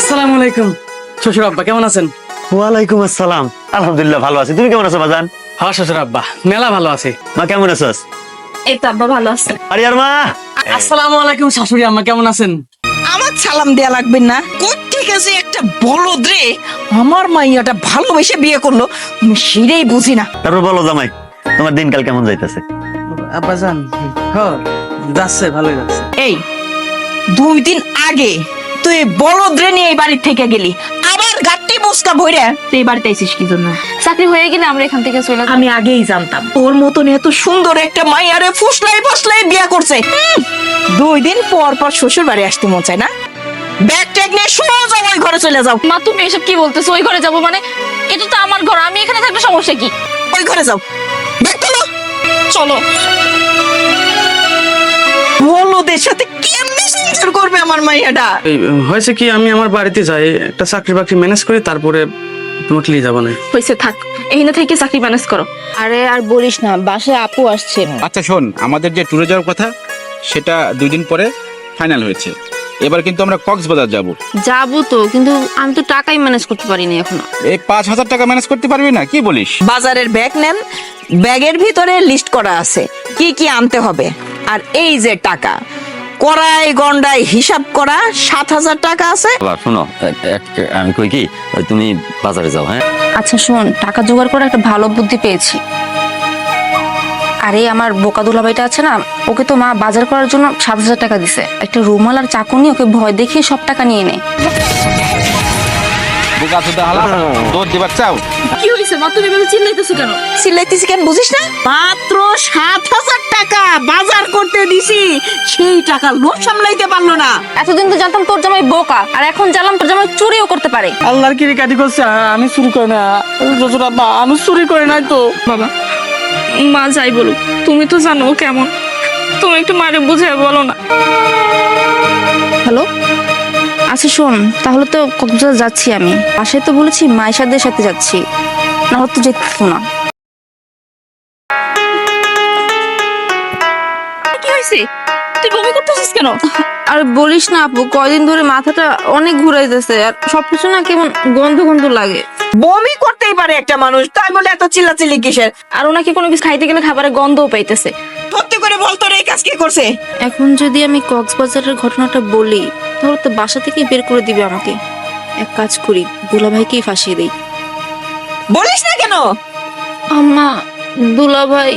আসসালামু আলাইকুম শ্বশুর আব্বা, কেমন আছেন? ওয়ালাইকুম আসসালাম। আলহামদুলিল্লাহ ভালো আছি, তুমি কেমন আছো বাজান? হ্যাঁ শ্বশুর আব্বা, মেলা ভালো আছি। মা কেমন আছোস? এই তো আব্বা ভালো আছে। আরে আর মা, আসসালামু আলাইকুম শাশুড়ি আম্মা, কেমন আছেন? আমার সালাম দেয়া লাগবে না। কোত্থেকে যে একটা বলদ রে আমার মাইয়াটা ভালোবেসে বিয়ে করলো, আমি সেটাই বুঝি না। তারপর বলো জামাই, তোমার দিনকাল কেমন যাইতেছে? আব্বা জান, হ্যাঁ যাচ্ছে, ভালোই যাচ্ছে। এই 2 দিন আগে তুই এই বলদ রে নিয়ে এই বাড়ির থেকে গেলি, আবার গাট্টি বস্তা ভরে তুই এই বাড়িতে আইছিস কি জন্য? চাকরি হয়ে গেলে আমরা এখান থেকে চলে যাব। আমি আগেই জানতাম তোর মতন এত সুন্দর একটা মাইয়ারে ফুসলাই ফসলাই বিয়ে করছে। 2 দিন পর পর শ্বশুর বাড়ি আসতে মন চায় না? ব্যাগ ট্যাগ নিয়ে সোজা ওই ঘরে চলে যাও। মা তুমি এসব কি বলতেছো? ওই ঘরে যাব মানে? এটা তো আমার ঘর, আমি এখানে থাকলে সমস্যা কি? ওই ঘরে যাও, ব্যাগ তোলো, চলো। বলদের সাথে কেমনে সংসার করবে আমার মাইয়াটা? এই হয়েছে কি, আমি আমার বাড়িতে যাই, একটা চাকরি বাকরি ম্যানেজ করি, তারপরে নোটলি যাব না। হইছে, থাক, এখানে থেকে চাকরি ম্যানেজ করো। আরে আর বলিস না, বাসায় আপু আসছেন। আচ্ছা শোন, আমাদের যে ট্যুরে যাওয়ার কথা সেটা 2 দিন পরে ফাইনাল হয়েছে। এবার কিন্তু আমরা কক্সবাজার যাব। যাবো তো, কিন্তু আমি তো টাকাই ম্যানেজ করতে পারিনি এখনো। এই 5,000 টাকা ম্যানেজ করতে পারবি না? কি বলিস? বাজারের ব্যাগ নেন, ব্যাগের ভিতরে লিস্ট করা আছে কি কি আনতে হবে। আর এই যে টাকা, কড়াই গন্ডাই হিসাব করা 7,000 টাকা আছে। বাবা শোনো, আমি কই কি, ওই তুমি বাজারে যাও। হ্যাঁ আচ্ছা শোন, টাকা জোগাড় করে একটা ভালো বুদ্ধি পেয়েছি। আরে আমার বোকা দুলাভাইটা আছে না, ওকে তো মা বাজার করার জন্য 7,000 টাকা দিছে। একটা রুমাল আর চাকুনি ওকে ভয় দেখিয়ে সব টাকা নিয়ে নেয়। বোকা চোদা হালা, দৌড় দিবার চাও? কি হইছে মা, তুমি এভাবে চিল্লাইতেছো কেন? সিলাইতেছি কেন বুঝিস না? মাত্র 7,000 টাকা বাজার করতে দিছি, সেই টাকা লোভ সামলাইতে পারলো না। এতদিন তো জানতাম তোর জামাই বোকা, আর এখন জানলাম তোর জামাই চুরিও করতে পারে। আল্লাহর কি কাটি করছে, আমি চুরি করি না শ্বশুর আব্বা, আমি চুরি করি নাই তো। বাবা, মা যাই বলুক, তুমি তো জানো ও কেমন, তুমি একটু মারে বুঝায় বলো না। হ্যালো, আচ্ছা শোন, তাহলে তো কক্সবাজার যাচ্ছি আমি। বাসায় তো বলেছি মাইশাদের সাথে যাচ্ছি, না হলে তো যেত না। কি হয়েছে? তুই বমি করতেছিস কেন? আর বলিস না আপু, কয়দিন ধরে মাথাটা অনেক ঘুরাইতেছে, আর সবকিছু না কেমন গন্ধ গন্ধ লাগে। বমি করতেই পারে একটা মানুষ, তাই বলে এত চিল্লাচিল্লি কিসের? আর ওনাকে কোনো কিছু খাইতে গেলে খাবারের গন্ধও পাইতেছে। সত্যি করে বলতো রে, এই কাজ কে করছে? এখন যদি আমি কক্সবাজারের ঘটনাটা বলি, তাহলে তো বাসা থেকেই বের করে দিবে আমাকে। এক কাজ করি, দুলাভাইকেই ফাঁসিয়ে দেই। বলিস না কেন? আম্মা, দুলাভাই